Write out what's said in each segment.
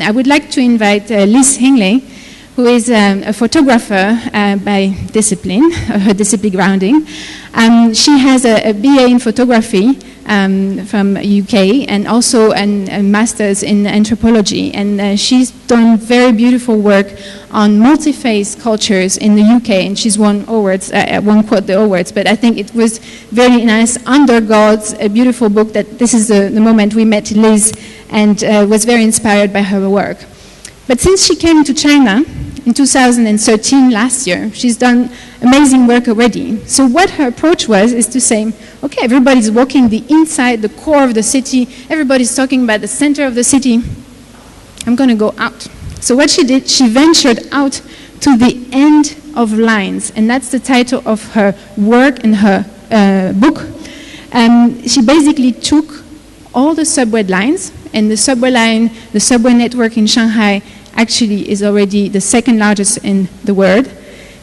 I would like to invite Liz Hingley, who is a photographer by discipline, her discipline grounding. She has a BA in photography from UK and also a master's in anthropology. And she's done very beautiful work on multi-faith cultures in the UK. And she's won awards. I won't quote the awards, but I think it was very nice. Under Gods, a beautiful book that this is the moment we met Liz and was very inspired by her work. But since she came to China in 2013, last year, she's done amazing work already. So what her approach was is to say, okay, everybody's walking the inside, the core of the city, everybody's talking about the center of the city, I'm going to go out. So what she did, she ventured out to the end of lines, and that's the title of her work and her book. She basically took all the subway lines, and the subway network in Shanghai actually is already the second largest in the world.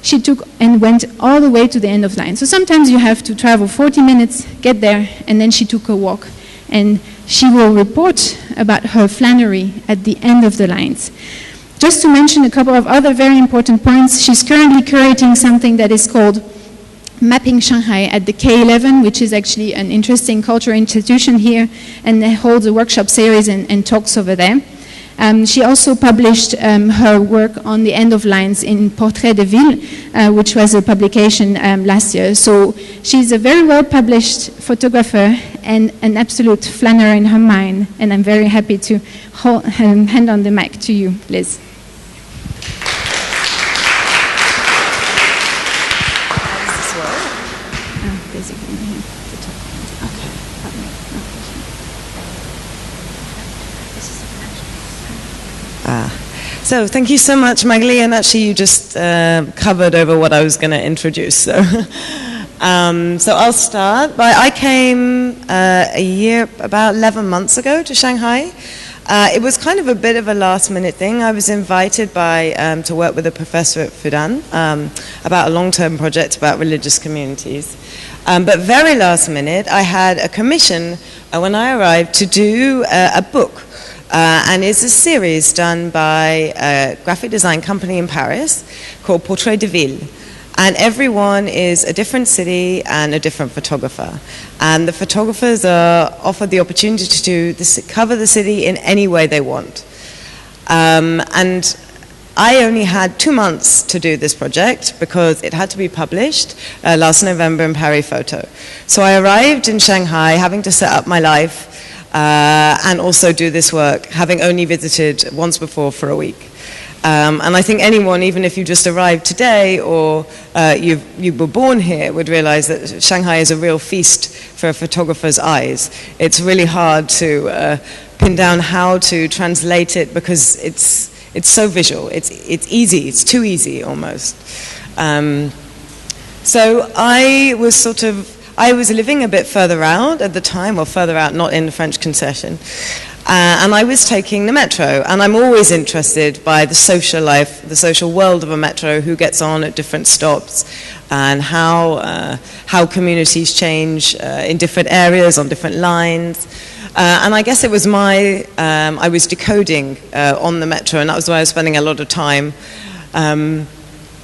She took and went all the way to the end of the line. So sometimes you have to travel 40 minutes, get there, and then she took a walk. And she will report about her flânery at the end of the lines. Just to mention a couple of other very important points, she's currently curating something that is called Mapping Shanghai at the K11, which is actually an interesting cultural institution here, and holds a workshop series and talks over there. She also published her work on the end of lines in Portrait de Ville, which was a publication last year. So she's a very well-published photographer and an absolute flâner in her mind, and I'm very happy to hand on the mic to you, Liz. So thank you so much, Magali, and actually you just covered over what I was going to introduce. So, so I'll start. I came about 11 months ago to Shanghai. It was kind of a bit of a last-minute thing. I was invited to work with a professor at Fudan about a long-term project about religious communities. But very last minute, I had a commission when I arrived to do a book. And it's a series done by a graphic design company in Paris called Portrait de Ville. And everyone is a different city and a different photographer. And the photographers are offered the opportunity to cover the city in any way they want. And I only had 2 months to do this project because it had to be published last November in Paris Photo. So I arrived in Shanghai having to set up my life and also do this work, having only visited once before for a week. And I think anyone, even if you just arrived today or you were born here, would realize that Shanghai is a real feast for a photographer's eyes. It's really hard to pin down how to translate it because it's so visual. It's easy. It's too easy almost. So I was living a bit further out at the time, or further out, not in the French concession. And I was taking the metro, and I'm always interested by the social life, the social world of a metro, who gets on at different stops, and how communities change in different areas, on different lines. And I guess it was I was decoding on the metro, and that was where I was spending a lot of time.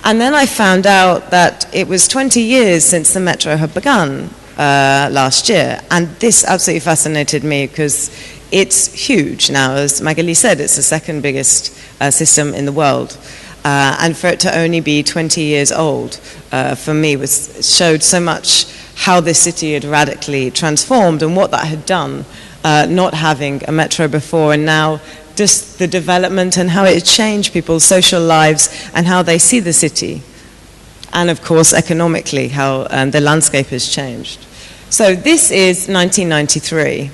And then I found out that it was 20 years since the metro had begun last year, and this absolutely fascinated me because it's huge now. As Magali said, it's the second biggest system in the world. And for it to only be 20 years old, for me, showed so much how this city had radically transformed and what that had done, not having a metro before, and now just the development and how it had changed people's social lives and how they see the city. And of course, economically, how the landscape has changed. So this is 1993.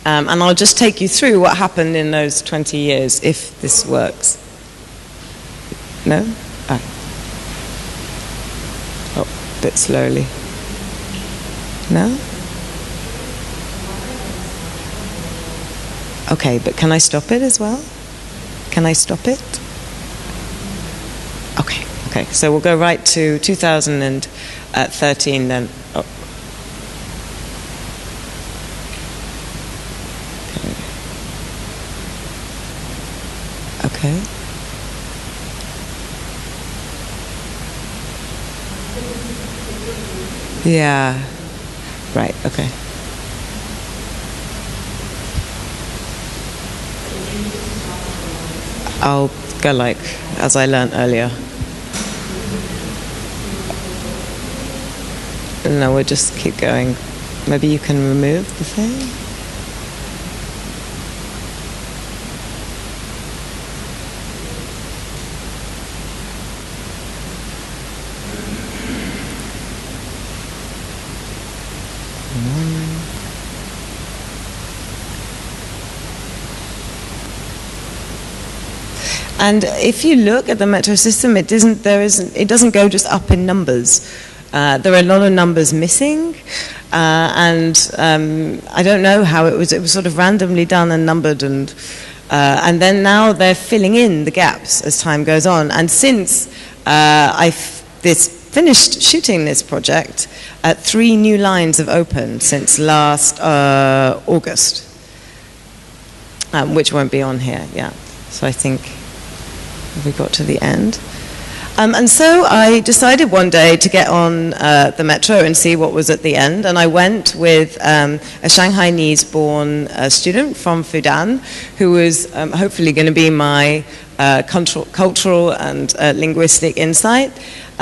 And I'll just take you through what happened in those 20 years, if this works. No? Oh, a bit slowly. No? Okay, but can I stop it as well? Can I stop it? Okay, so we'll go right to 2013 then. Oh. Okay. Yeah. Right, okay. I'll go like, as I learned earlier. No, we'll just keep going. Maybe you can remove the thing? And if you look at the metro system, it doesn't go just up in numbers. There are a lot of numbers missing, and I don't know how it was sort of randomly done and numbered, and then now they're filling in the gaps as time goes on. And since finished shooting this project, 3 new lines have opened since last August, which won't be on here, yeah. So I think we got to the end. And so I decided one day to get on the metro and see what was at the end. And I went with a Shanghainese-born student from Fudan, who was hopefully going to be my cultural and linguistic insight.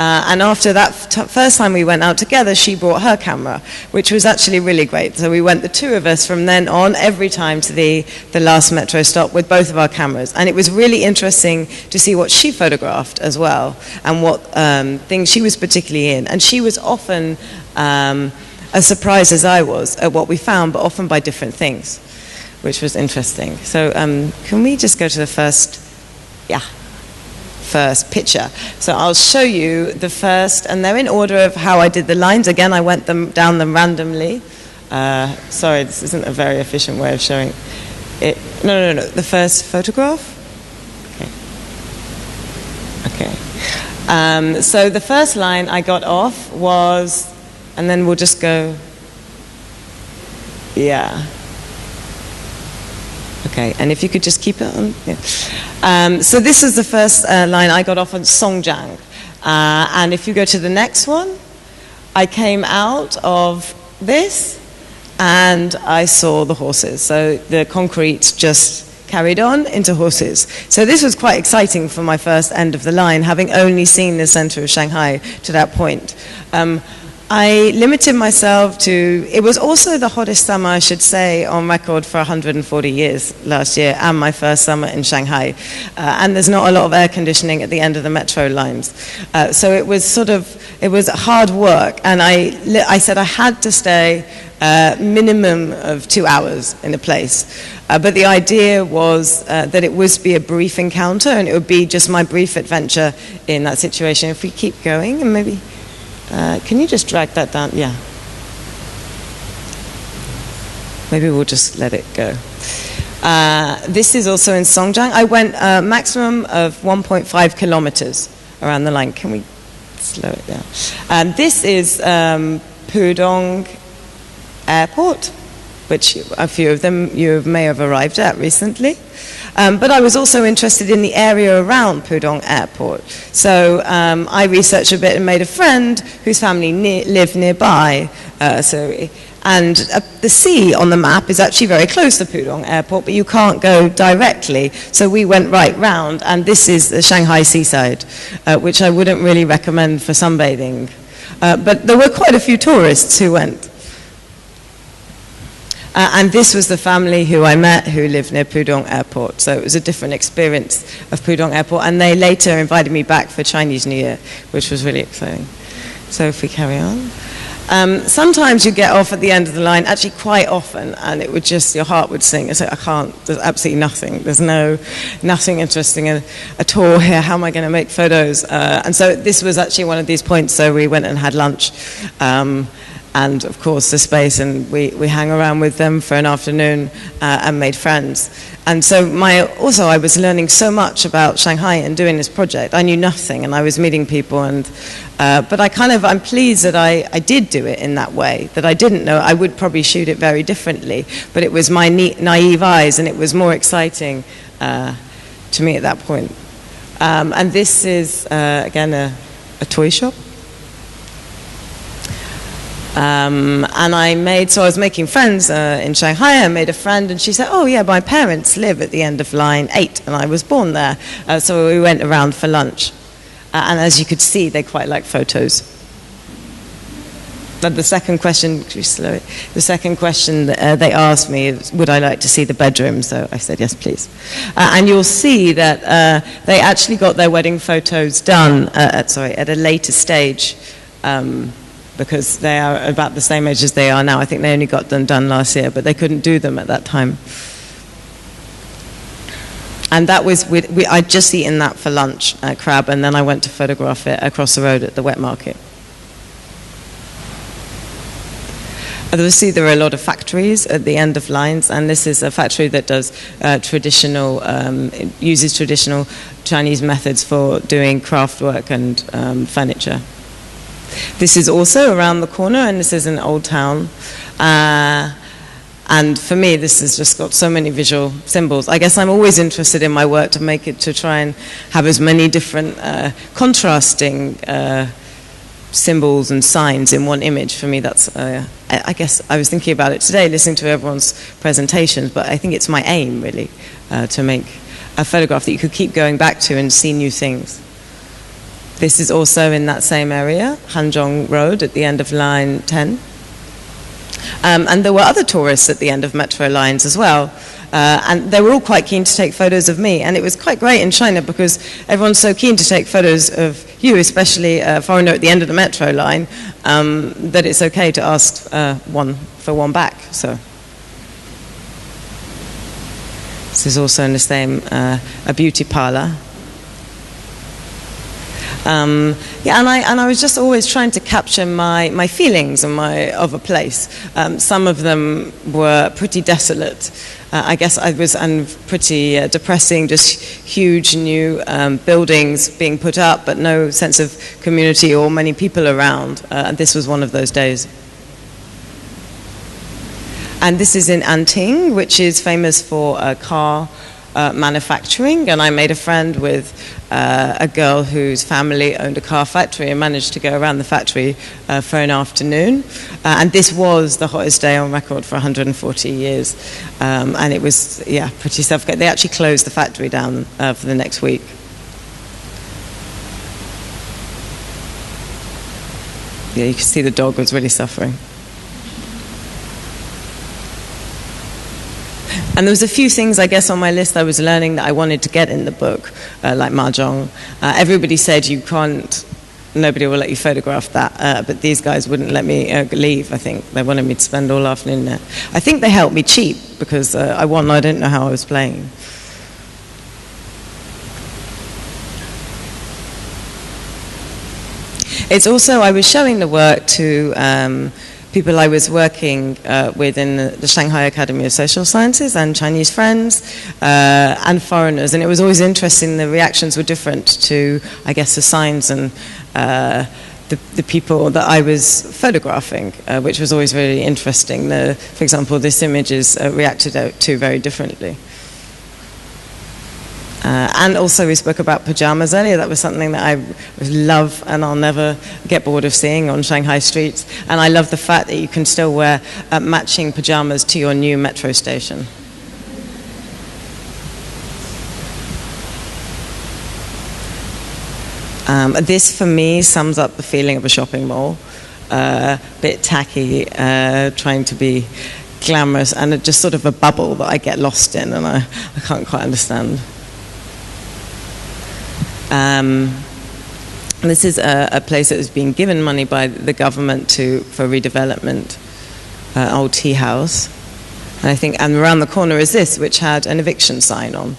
And after that first time we went out together, she brought her camera, which was actually really great. So we went, the 2 of us, from then on, every time to the last metro stop with both of our cameras. And it was really interesting to see what she photographed as well, and what things she was particularly in. And she was often as surprised as I was at what we found, but often by different things, which was interesting. So can we just go to the first picture. So I'll show you the first, and they're in order of how I did the lines. Again, I went down them randomly. Sorry, this isn't a very efficient way of showing it. No. The first photograph? Okay. So the first line I got off was, and then we'll just go, yeah. Okay, and if you could just keep it on. Yeah. So this is the first line I got off on Songjiang. And if you go to the next one, I came out of this and I saw the horses. So the concrete just carried on into horses. So this was quite exciting for my first end of the line, having only seen the center of Shanghai to that point. I limited myself to, it was also the hottest summer, I should say, on record for 140 years last year, and my first summer in Shanghai. And there's not a lot of air conditioning at the end of the metro lines. So it was it was hard work, and I said I had to stay minimum of 2 hours in a place. But the idea was that it would be a brief encounter, and it would be just my brief adventure in that situation. If we keep going, and maybe... can you just drag that down? Yeah. Maybe we'll just let it go. This is also in Songjiang. I went maximum of 1.5 kilometers around the line. Can we slow it down? This is Pudong Airport, which a few of them you may have arrived at recently. But I was also interested in the area around Pudong Airport. So I researched a bit and made a friend whose family lived nearby. And the sea on the map is actually very close to Pudong Airport, but you can't go directly. So we went right round, and this is the Shanghai seaside, which I wouldn't really recommend for sunbathing. But there were quite a few tourists who went. And this was the family who I met who lived near Pudong Airport. So it was a different experience of Pudong Airport. And they later invited me back for Chinese New Year, which was really exciting. So if we carry on. Sometimes you get off at the end of the line, actually quite often, and it would just, your heart would sink. It's like, I can't, there's absolutely nothing. There's nothing interesting at all here. How am I going to make photos? And so this was actually one of these points. So we went and had lunch. And of course the space, and we hang around with them for an afternoon and made friends. And so also I was learning so much about Shanghai and doing this project. I knew nothing, and I was meeting people, and but I'm pleased that I did do it in that way, that I didn't know. I would probably shoot it very differently, but it was my naive eyes, and it was more exciting to me at that point. And this is, again, a toy shop. And I was making friends in Shanghai. I made a friend, and she said, oh, yeah, my parents live at the end of line 8, and I was born there. So we went around for lunch. And as you could see, they quite like photos. But the second question, could you slow it? The second question they asked me is, would I like to see the bedroom? So I said, yes, please. And you'll see that they actually got their wedding photos done at a later stage, because they are about the same age as they are now. I think they only got them done last year, but they couldn't do them at that time. And that was I'd just eaten that for lunch, crab, and then I went to photograph it across the road at the wet market. Obviously, there are a lot of factories at the end of lines, and this is a factory that does uses traditional Chinese methods for doing craft work and furniture. This is also around the corner, and this is an old town. And for me, this has just got so many visual symbols. I guess I'm always interested in my work to try and have as many different contrasting symbols and signs in one image. For me, that's, I guess I was thinking about it today, listening to everyone's presentations, but I think it's my aim, really, to make a photograph that you could keep going back to and see new things. This is also in that same area, Hanzhong Road, at the end of line 10. And there were other tourists at the end of metro lines as well. And they were all quite keen to take photos of me. And it was quite great in China because everyone's so keen to take photos of you, especially a foreigner at the end of the metro line, that it's okay to ask one for one back. So this is also in the same, a beauty parlor. And I was just always trying to capture my feelings of a place. Some of them were pretty desolate. I guess pretty depressing, just huge new buildings being put up, but no sense of community or many people around. This was one of those days. And this is in Anting, which is famous for car manufacturing, and I made a friend with a girl whose family owned a car factory and managed to go around the factory for an afternoon. And this was the hottest day on record for 140 years. And it was, pretty suffocating. They actually closed the factory down for the next week. Yeah, you can see the dog was really suffering. And there was a few things, I guess, on my list I was learning that I wanted to get in the book, like mahjong. Everybody said nobody will let you photograph that, but these guys wouldn't let me leave, I think. They wanted me to spend all afternoon there. I think they helped me cheat, because I didn't know how I was playing. It's also, I was showing the work to people I was working with in the Shanghai Academy of Social Sciences, and Chinese friends and foreigners, and it was always interesting. The reactions were different to, I guess, the signs and the people that I was photographing, which was always really interesting. For example, this image is reacted to very differently. And also we spoke about pajamas earlier. That was something that I love and I'll never get bored of seeing on Shanghai streets. And I love the fact that you can still wear matching pajamas to your new metro station. This, for me, sums up the feeling of a shopping mall. A bit tacky, trying to be glamorous, and just sort of a bubble that I get lost in, and I can't quite understand. This is a place that was being given money by the government for redevelopment, old tea house. And around the corner is this, which had an eviction sign on.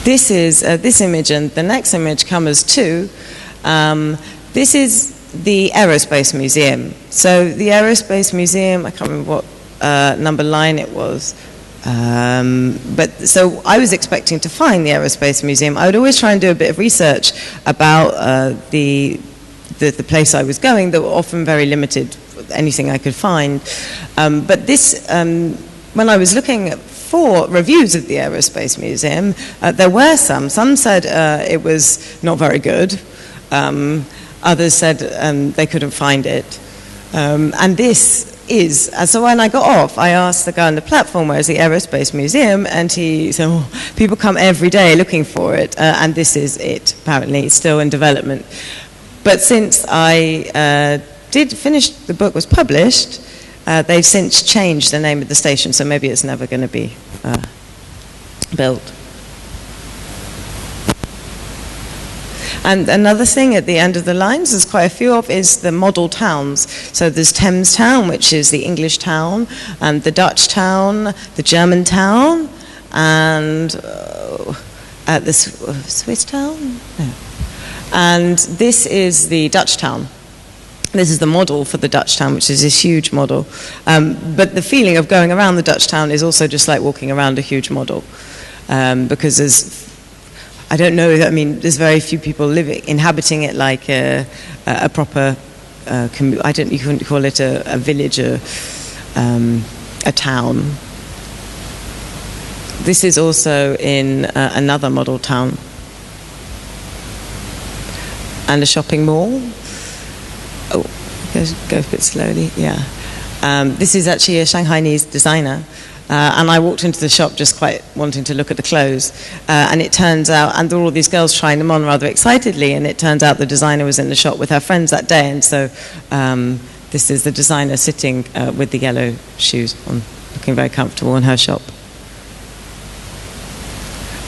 This is this image, and the next image come as two. This is the Aerospace Museum. So the Aerospace Museum, I can't remember what number line it was. But so I was expecting to find the Aerospace Museum. I would always try and do a bit of research about the place I was going. That were often very limited, anything I could find. But this, when I was looking for reviews of the Aerospace Museum, there were some. Some said it was not very good. Others said they couldn't find it. And this is, so when I got off, I asked the guy on the platform, where's the Aerospace Museum? And he said, oh, people come every day looking for it, and this is it, apparently. It's still in development. But since I did finish, the book was published, they've since changed the name of the station, so maybe it's never going to be built. And another thing at the end of the lines, there's quite a few of, is the model towns. So there's Thames Town, which is the English town, and the Dutch town, the German town, and the Swiss town? No. And this is the Dutch town. This is the model for the Dutch town, which is this huge model. But the feeling of going around the Dutch town is also just like walking around a huge model, because there's, I don't know, I mean, there's very few people inhabiting it like a proper, you couldn't call it a village, a town. This is also in another model town. And a shopping mall. Oh, go a bit slowly, yeah. This is actually a Shanghainese designer. And I walked into the shop just quite wanting to look at the clothes. And it turns out, and there were all these girls trying them on rather excitedly, and it turns out the designer was in the shop with her friends that day. And so this is the designer sitting with the yellow shoes on, looking very comfortable in her shop.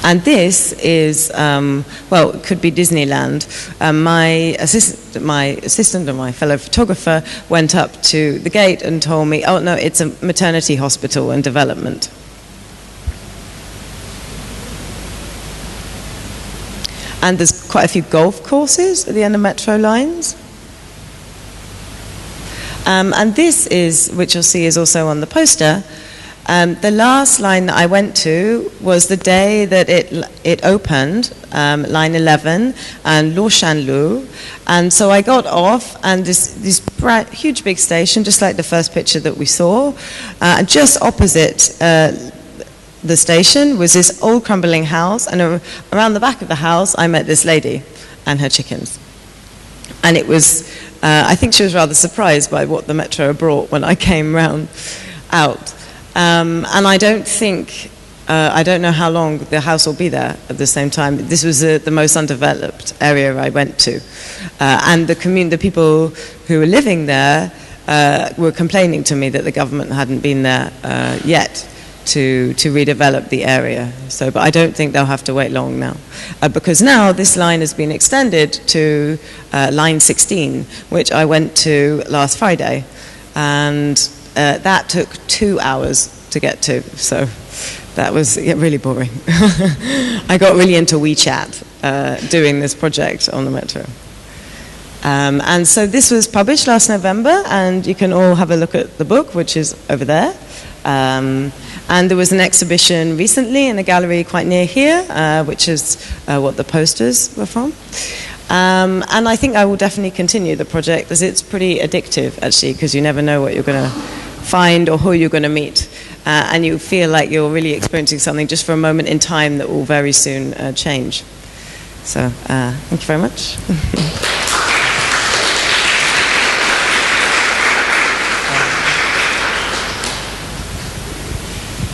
And this is, well, it could be Disneyland. My assistant and my fellow photographer went up to the gate and told me, oh, no, it's a maternity hospital in development. And there's quite a few golf courses at the end of metro lines. And this is, which you'll see is also on the poster, the last line that I went to was the day that it opened, line 11, and Lo Shanlu. And so I got off, and this huge big station, just like the first picture that we saw, and just opposite the station was this old crumbling house, and around the back of the house I met this lady and her chickens. And it was, I think she was rather surprised by what the metro brought when I came out. And I don't think, I don't know how long the house will be there at the same time. This was the most undeveloped area I went to. And the people who were living there were complaining to me that the government hadn't been there yet to redevelop the area. So, but I don't think they'll have to wait long now. Because now this line has been extended to line 16, which I went to last Friday. And that took 2 hours to get to, so that was really boring. I got really into WeChat doing this project on the metro. And so this was published last November, and you can all have a look at the book, which is over there. And there was an exhibition recently in a gallery quite near here, which is what the posters were from. And I think I will definitely continue the project, as it's pretty addictive, actually, because you never know what you're going to find or who you're going to meet. And you feel like you're really experiencing something just for a moment in time that will very soon change. So thank you very much.